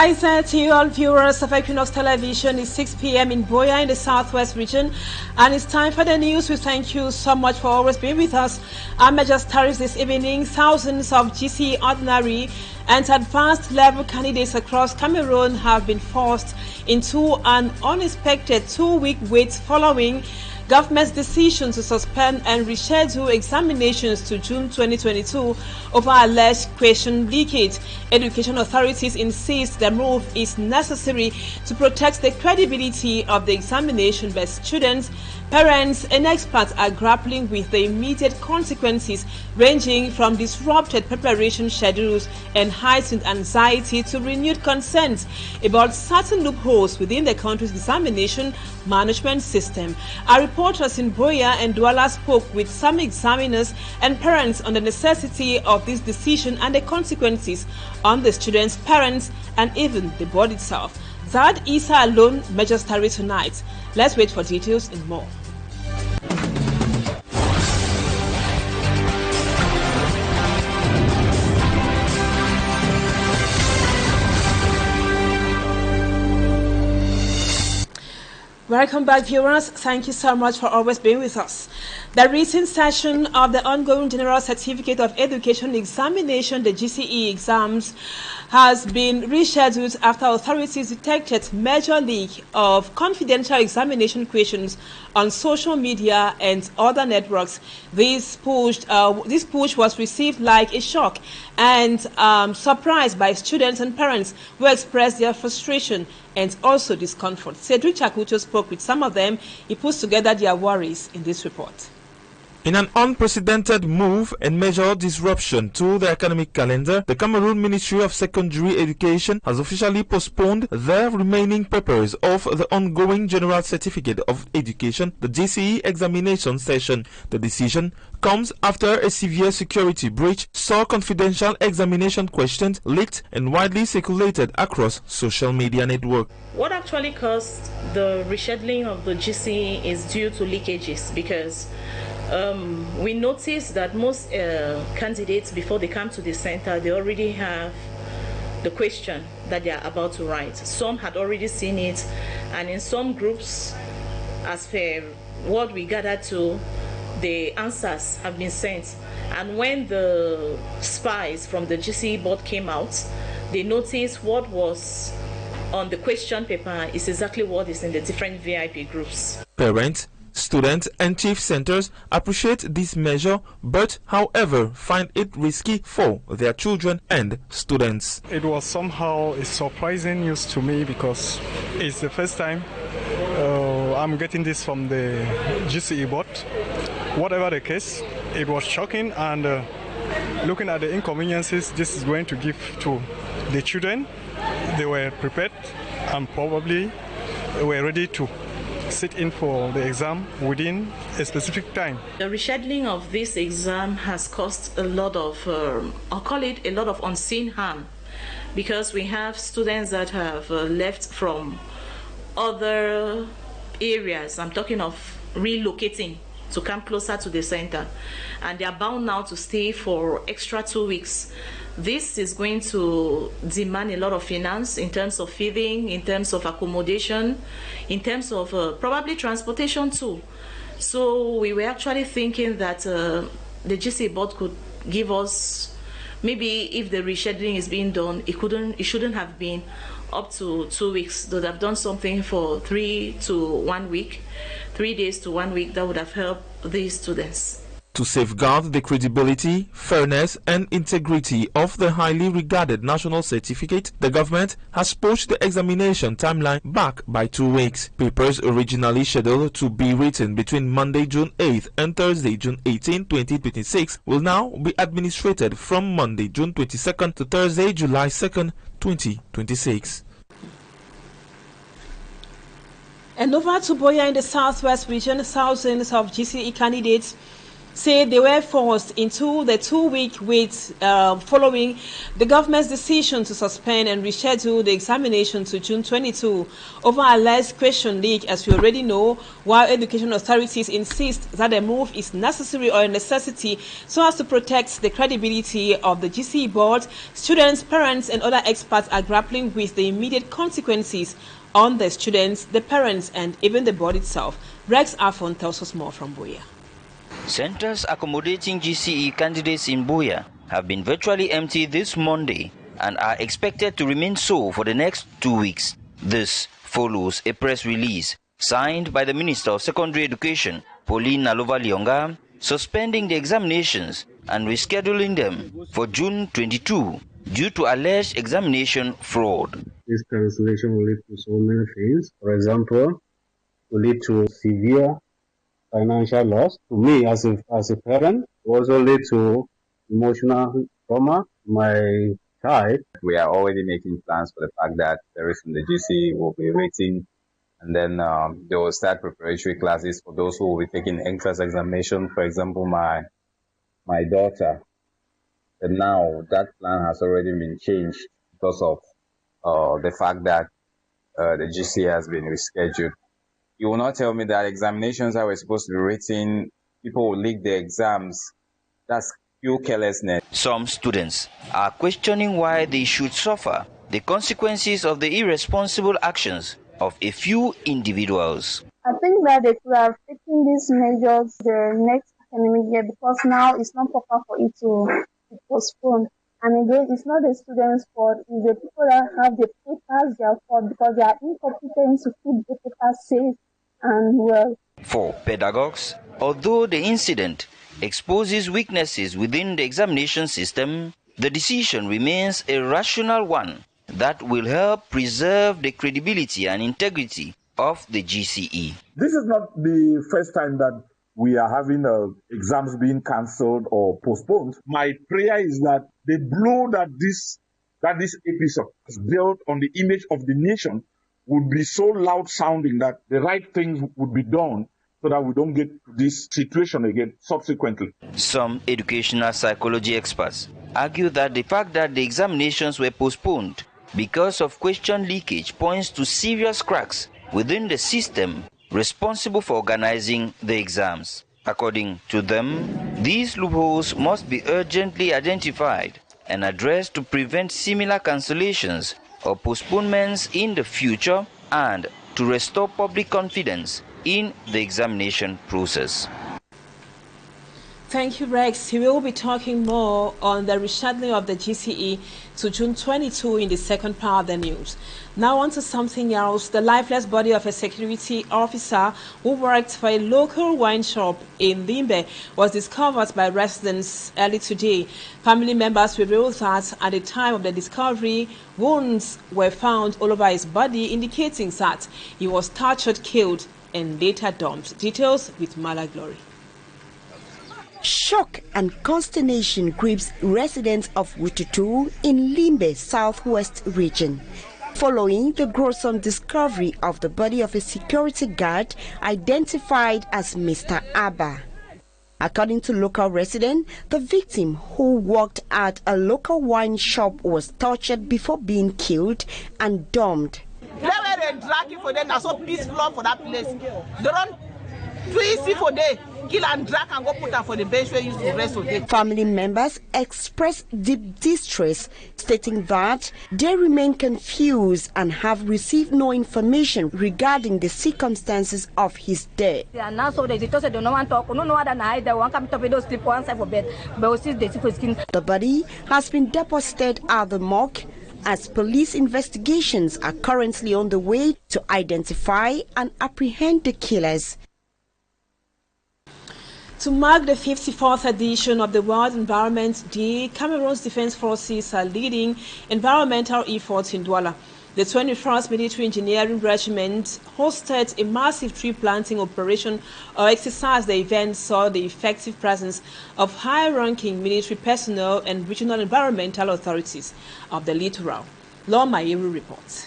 Hi there to you all viewers of Equinoxe Television. It's 6 p.m. in Boya in the Southwest region, and it's time for the news. We thank you so much for always being with us. Our major stories this evening: thousands of GCE ordinary and advanced level candidates across Cameroon have been forced into an unexpected 2-week wait following government's decision to suspend and reschedule examinations to June 2022 over alleged question leakage. Education authorities insist the move is necessary to protect the credibility of the examination, but students, parents, and experts are grappling with the immediate consequences, ranging from disrupted preparation schedules and heightened anxiety to renewed concerns about certain loopholes within the country's examination management system. Our reporters in Boya and Douala spoke with some examiners and parents on the necessity of this decision and the consequences on the students, parents, and even the board itself. That is our lone major story tonight. Let's wait for details and more. Welcome back, viewers. Thank you so much for always being with us. The recent session of the ongoing General Certificate of Education examination, the GCE exams, has been rescheduled after authorities detected major leak of confidential examination questions on social media and other networks. This push was received like a shock and surprise by students and parents who expressed their frustration and also discomfort. Cedric Chakucho spoke with some of them. He puts together their worries in this report. In an unprecedented move and major disruption to the academic calendar, the Cameroon Ministry of Secondary Education has officially postponed the remaining papers of the ongoing General Certificate of Education, the GCE examination session. The decision comes after a severe security breach saw confidential examination questions leaked and widely circulated across social media networks. What actually caused the rescheduling of the GCE is due to leakages, because we noticed that most candidates, before they come to the center, they already have the question that they are about to write. Some had already seen it, and in some groups, as per what we gathered to, the answers have been sent. And when the spies from the GCE board came out, they noticed what was on the question paper is exactly what is in the different VIP groups. Parents, students and chief centers appreciate this measure, but however find it risky for their children and students. It was somehow a surprising news to me because it's the first time I'm getting this from the GCE board. Whatever the case, it was shocking, and looking at the inconveniences this is going to give to the children, they were prepared and probably were ready to sit in for the exam within a specific time. The rescheduling of this exam has caused a lot of, I'll call it a lot of unseen harm, because we have students that have left from other areas. I'm talking of relocating to come closer to the center, and they are bound now to stay for extra 2 weeks. This is going to demand a lot of finance in terms of feeding, in terms of accommodation, in terms of probably transportation too. So we were actually thinking that the GCE board could give us, maybe if the rescheduling is being done, it shouldn't have been up to 2 weeks. They would have done something for 3 to 1 week, 3 days to 1 week. That would have helped these students. To safeguard the credibility, fairness and integrity of the highly regarded national certificate, the government has pushed the examination timeline back by 2 weeks. Papers originally scheduled to be written between Monday, June 8th and Thursday, June 18, 2026 will now be administered from Monday, June 22nd to Thursday, July 2nd, 2026. And over to Boya in the Southwest region, thousands of GCE candidates say they were forced into the 2-week wait following the government's decision to suspend and reschedule the examination to June 22 over alleged question leak, as we already know, while education authorities insist that the move is necessary or a necessity so as to protect the credibility of the GCE board. Students, parents and other experts are grappling with the immediate consequences on the students, the parents and even the board itself. Rex Afon tells us more from Buea. Centers accommodating GCE candidates in Buea have been virtually empty this Monday and are expected to remain so for the next 2 weeks. This follows a press release signed by the Minister of Secondary Education, Pauline Nalova-Lionga, suspending the examinations and rescheduling them for June 22 due to alleged examination fraud. This cancellation will lead to so many things. For example, will lead to severe financial loss to me as a parent, also lead to emotional trauma. My child. We are already making plans for the fact that those in the GC will be waiting, and then they will start preparatory classes for those who will be taking entrance examination. For example, my daughter. And now that plan has already been changed because of the fact that the GC has been rescheduled. You will not tell me that examinations that were supposed to be written, people will leak the exams. That's pure carelessness. Some students are questioning why they should suffer the consequences of the irresponsible actions of a few individuals. I think that they could have taken these measures the next academic year, because now it's not proper for it to be postponed. And again, it's not the students' fault, it's the people that have the papers their fault, because they are incompetent to keep the papers safe and well. For pedagogues, although the incident exposes weaknesses within the examination system, the decision remains a rational one that will help preserve the credibility and integrity of the GCE. This is not the first time that we are having exams being cancelled or postponed. My prayer is that the blow that this episode has dealt on the image of the nation would be so loud sounding that the right things would be done so that we don't get to this situation again subsequently. Some educational psychology experts argue that the fact that the examinations were postponed because of question leakage points to serious cracks within the system responsible for organizing the exams. According to them, these loopholes must be urgently identified and addressed to prevent similar cancellations or postponements in the future and to restore public confidence in the examination process. Thank you, Rex. We will be talking more on the rescheduling of the GCE to June 22 in the second part of the news. Now on to something else. The lifeless body of a security officer who worked for a local wine shop in Limbe was discovered by residents early today. Family members revealed that at the time of the discovery, wounds were found all over his body, indicating that he was tortured, killed, and later dumped. Details with Mala Glory. Shock and consternation grips residents of Wututu in Limbe Southwest region, following the gruesome discovery of the body of a security guard identified as Mr. Abba. According to local residents, the victim, who worked at a local wine shop, was tortured before being killed and dumped. They were dragging for them, so peaceful for that place. They run too easy for them. Kill and drag and go put her for the bench where you to rest of them. Family members expressed deep distress, stating that they remain confused and have received no information regarding the circumstances of his death. The body has been deposited at the morgue as police investigations are currently on the way to identify and apprehend the killers. To mark the 54th edition of the World Environment Day, Cameroon's Defense Forces are leading environmental efforts in Douala. The 21st Military Engineering Regiment hosted a massive tree planting operation or exercise. The event saw the effective presence of high-ranking military personnel and regional environmental authorities of the littoral. Lord Mayeru reports.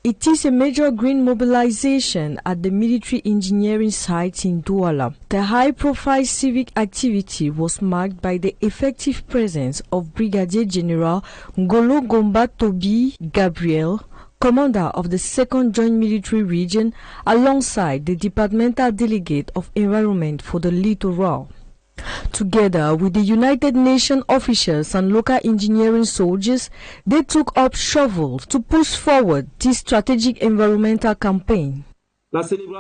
It is a major green mobilization at the military engineering site in Douala. The high-profile civic activity was marked by the effective presence of Brigadier General Ngolo Gomba Tobi Gabriel, commander of the 2nd Joint Military Region, alongside the departmental delegate of environment for the littoral. Together with the United Nations officials and local engineering soldiers, they took up shovels to push forward this strategic environmental campaign.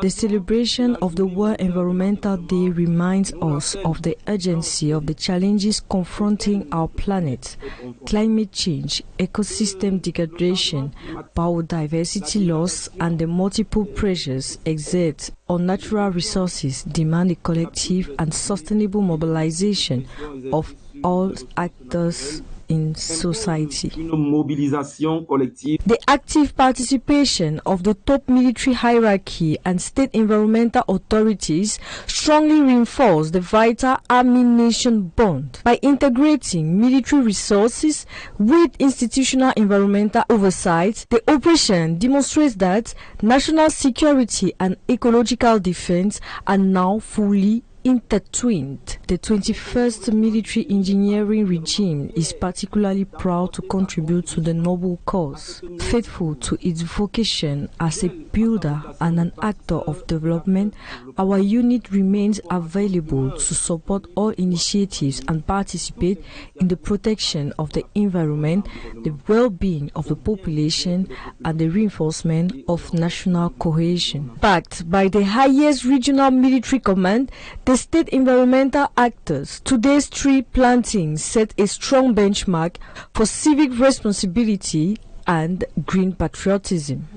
The celebration of the World Environmental Day reminds us of the urgency of the challenges confronting our planet: climate change, ecosystem degradation, biodiversity loss, and the multiple pressures exerted on natural resources demand a collective and sustainable mobilization of all actors in society. The active participation of the top military hierarchy and state environmental authorities strongly reinforce the vital army-nation bond. By integrating military resources with institutional environmental oversight, the operation demonstrates that national security and ecological defense are now fully intertwined. The 21st military engineering regime is particularly proud to contribute to the noble cause. Faithful to its vocation as a builder and an actor of development, our unit remains available to support all initiatives and participate in the protection of the environment, the well-being of the population, and the reinforcement of national cohesion. Backed by the highest regional military command, the state environmental actors, today's tree planting set a strong benchmark for civic responsibility and green patriotism.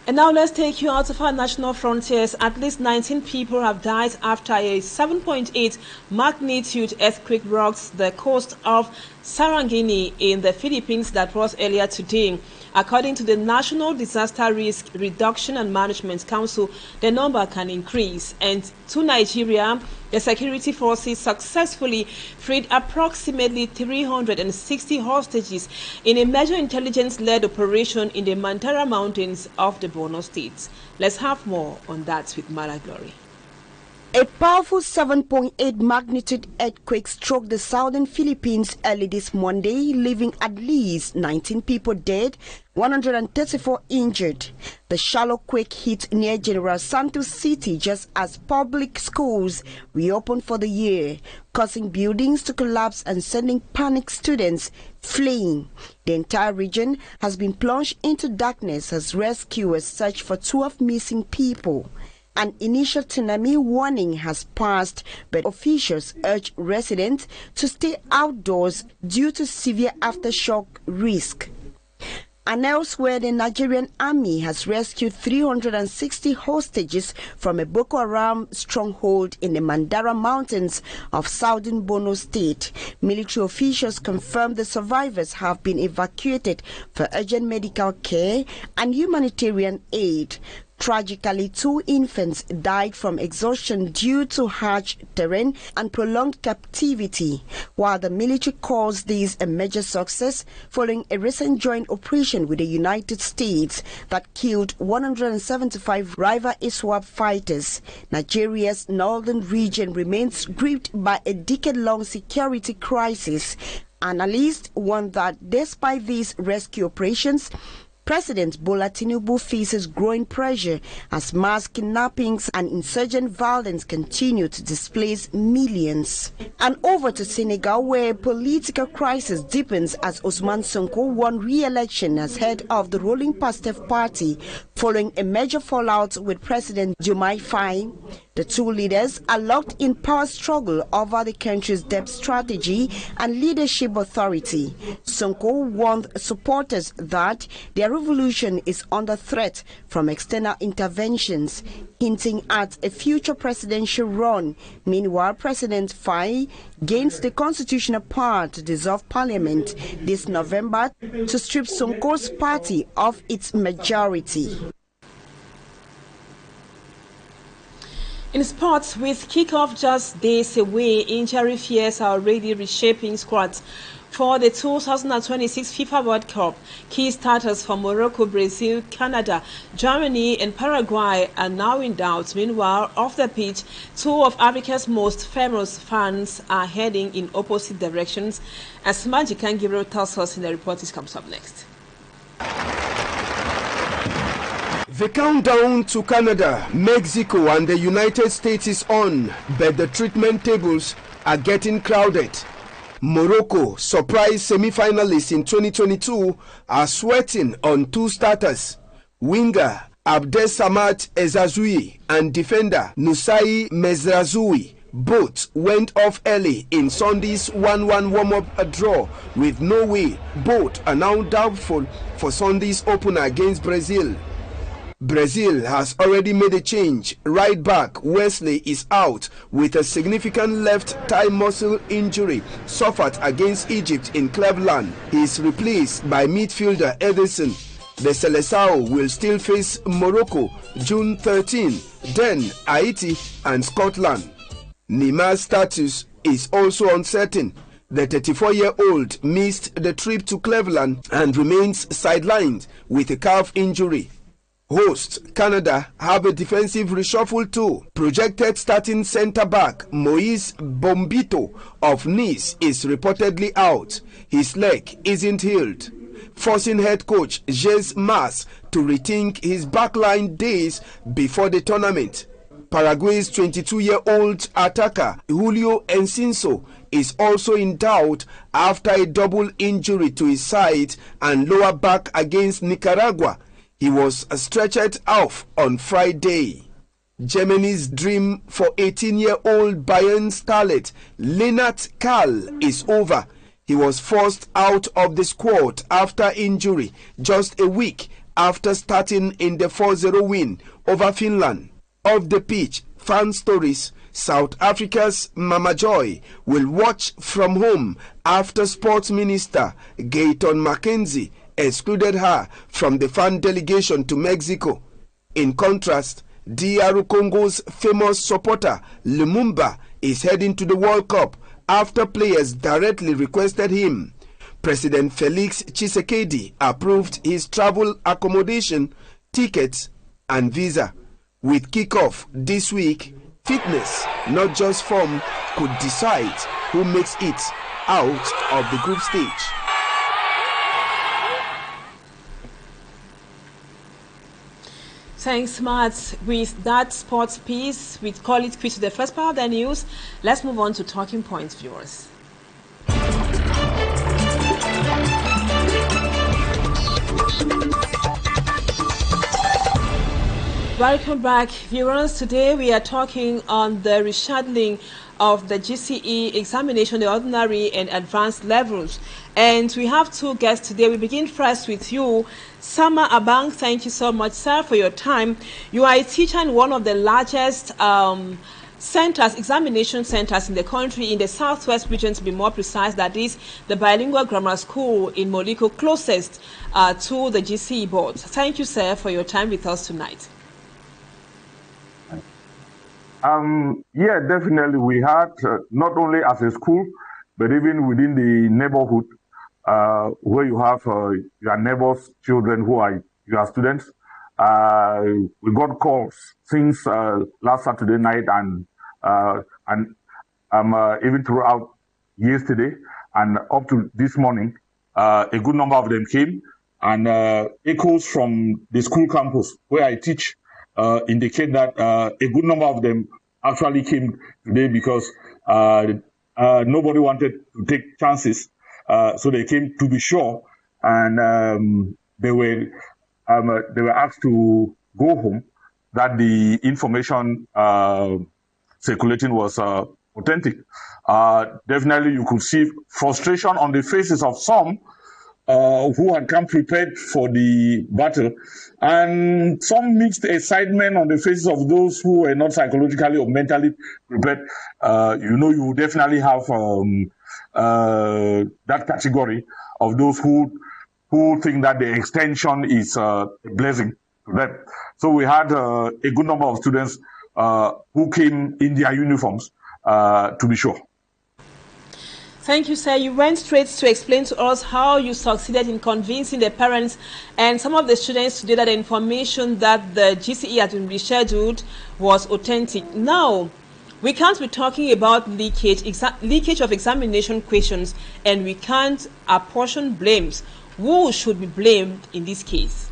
And now let's take you out of our national frontiers. At least 19 people have died after a 7.8 magnitude earthquake rocked the coast of Sarangani in the Philippines that was earlier today. According to the National Disaster Risk Reduction and Management Council, the number can increase. And to Nigeria, the security forces successfully freed approximately 360 hostages in a major intelligence-led operation in the Mandara Mountains of the Borno State. Let's have more on that with Mara Glory. A powerful 7.8 magnitude earthquake struck the southern Philippines early this Monday, leaving at least 19 people dead, 134 injured. The shallow quake hit near General Santos City just as public schools reopened for the year, causing buildings to collapse and sending panicked students fleeing. The entire region has been plunged into darkness as rescuers search for 12 missing people. An initial tsunami warning has passed, but officials urge residents to stay outdoors due to severe aftershock risk. And elsewhere, the Nigerian army has rescued 360 hostages from a Boko Haram stronghold in the Mandara Mountains of southern Borno State. Military officials confirmed the survivors have been evacuated for urgent medical care and humanitarian aid. Tragically, 2 infants died from exhaustion due to harsh terrain and prolonged captivity, while the military calls this a major success following a recent joint operation with the United States that killed 175 rival ISWAP fighters. Nigeria's northern region remains gripped by a decade-long security crisis. Analysts warn that despite these rescue operations, President Bola Tinubu faces growing pressure as mass kidnappings and insurgent violence continue to displace millions. And over to Senegal, where political crisis deepens as Ousmane Sonko won re-election as head of the ruling Pastef party following a major fallout with President Diomaye Faye. The two leaders are locked in power struggle over the country's debt strategy and leadership authority. Sonko warned supporters that their revolution is under threat from external interventions, hinting at a future presidential run. Meanwhile, President Faye gains the constitutional power to dissolve parliament this November to strip Sonko's party of its majority. In In sports, with kickoff just days away, injury fears are already reshaping squads for the 2026 FIFA World Cup. Key starters for Morocco, Brazil, Canada, Germany and Paraguay are now in doubt. Meanwhile, off the pitch, two of Africa's most famous fans are heading in opposite directions. As Majikan Gabriel tells us in the report, this comes up next. The countdown to Canada, Mexico and the United States is on, but the treatment tables are getting crowded. Morocco, surprise semi-finalists in 2022, are sweating on two starters. Winger Abdesamad Ezazoui and defender Nusai Mezrazoui both went off early in Sunday's 1-1 warm-up draw with Norway. Both are now doubtful for Sunday's opener against Brazil. Brazil has already made a change. Right back Wesley is out with a significant left thigh muscle injury suffered against Egypt in Cleveland. He is replaced by midfielder Edison. The Seleção will still face Morocco June 13, then Haiti and Scotland. Neymar's status is also uncertain. The 34-year-old missed the trip to Cleveland and remains sidelined with a calf injury. Hosts Canada have a defensive reshuffle too. Projected starting centre-back Moise Bombito of Nice is reportedly out. His leg isn't healed, forcing head coach Jez Mas to rethink his backline days before the tournament. Paraguay's 22-year-old attacker Julio Enciso is also in doubt after a double injury to his side and lower back against Nicaragua. He was stretchered off on Friday. Germany's dream for 18-year-old Bayern starlet Lennart Kahl is over. He was forced out of the squad after injury just a week after starting in the 4-0 win over Finland. Off the pitch, fan stories. South Africa's Mama Joy will watch from home after Sports Minister Gayton Mackenzie excluded her from the fan delegation to Mexico. In contrast, DR Congo's famous supporter Lumumba is heading to the World Cup after players directly requested him. President Felix Tshisekedi approved his travel accommodation, tickets and visa. With kickoff this week, fitness, not just form, could decide who makes it out of the group stage. Thanks, Matt. With that sports piece, we call it quit to the first part of the news. Let's move on to talking points, viewers. Welcome back, viewers. Today we are talking on the rescheduling of the GCE examination, the ordinary and advanced levels. And we have two guests today. We begin first with you, Sama Abang. Thank you so much, sir, for your time. You are a teacher in one of the largest centers, examination centers in the country, in the southwest region to be more precise. That is the bilingual grammar school in Moliko, closest to the GCE board. Thank you, sir, for your time with us tonight. Yeah, definitely. We had not only as a school, but even within the neighborhood, where you have your neighbors' children who are your students. We got calls since last Saturday night and even throughout yesterday and up to this morning. A good number of them came, and echoes from the school campus where I teach indicate that a good number of them actually came today because nobody wanted to take chances, so they came to be sure, and they were asked to go home, that the information circulating was authentic. Definitely, you could see frustration on the faces of some who had come prepared for the battle, and some mixed excitement on the faces of those who were not psychologically or mentally prepared. You definitely have that category of those who think that the extension is a blessing to them. So we had a good number of students who came in their uniforms, to be sure. Thank you, sir. You went straight to explain to us how you succeeded in convincing the parents and some of the students today that the information that the GCE had been rescheduled was authentic. Now, we can't be talking about leakage of examination questions, and we can't apportion blames. Who should be blamed in this case?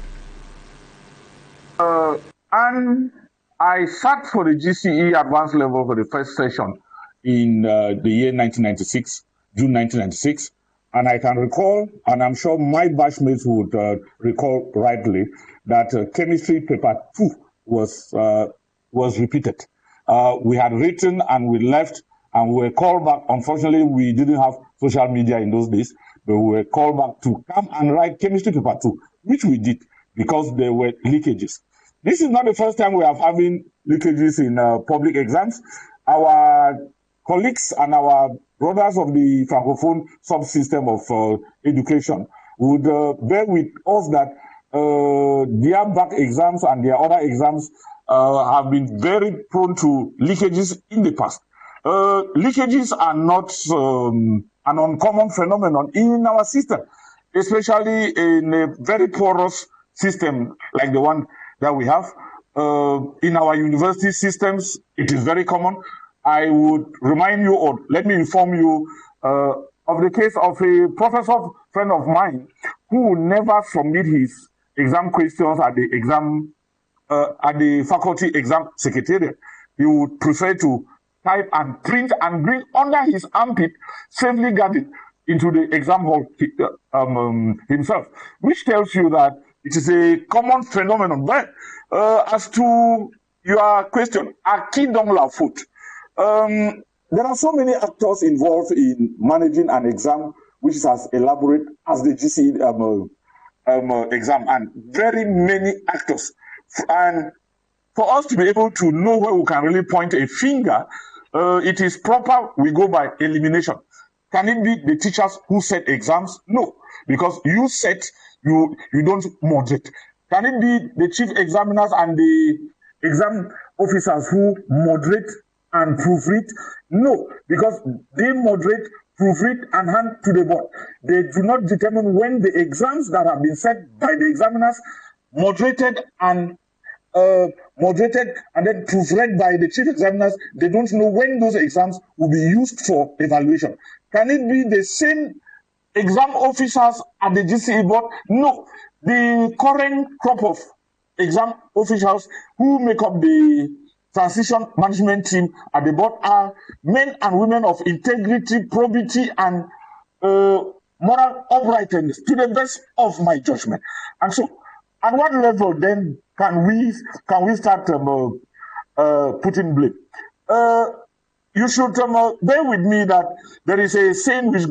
And I sat for the GCE advanced level for the first session in the year 1996. June 1996, and I can recall, and I'm sure my batchmates would recall rightly, that chemistry paper 2 was repeated. We had written and we left, and we were called back. Unfortunately, we didn't have social media in those days, but we were called back to come and write chemistry paper 2, which we did because there were leakages. This is not the first time we are having leakages in public exams. Our colleagues and our brothers of the Francophone subsystem of education would bear with us that their back exams and their other exams have been very prone to leakages in the past. Leakages are not an uncommon phenomenon in our system, especially in a very porous system like the one that we have. In our university systems, it is very common. I would remind you, or let me inform you, of the case of a professor friend of mine who would never submit his exam questions at the exam, at the faculty exam secretariat. He would prefer to type and print and bring under his armpit, safely guarded, into the exam hall himself, which tells you that it is a common phenomenon. But as to your question, Akidong Lafoot, there are so many actors involved in managing an exam which is as elaborate as the GCE exam, and very many actors. And for us to be able to know where we can really point a finger, it is proper we go by elimination. Can it be the teachers who set exams? No, because you set, you don't moderate. Can it be the chief examiners and the exam officers who moderate and proofread? No, because they moderate, proofread, and hand to the board. They do not determine when the exams that have been set by the examiners, moderated and then proofread by the chief examiners, they don't know when those exams will be used for evaluation. Can it be the same exam officers at the GCE board? No, the current crop of exam officials who make up the transition management team at the board are men and women of integrity, probity, and moral uprightness, to the best of my judgment. And so, at what level then can we start putting blame? You should bear with me that there is a saying which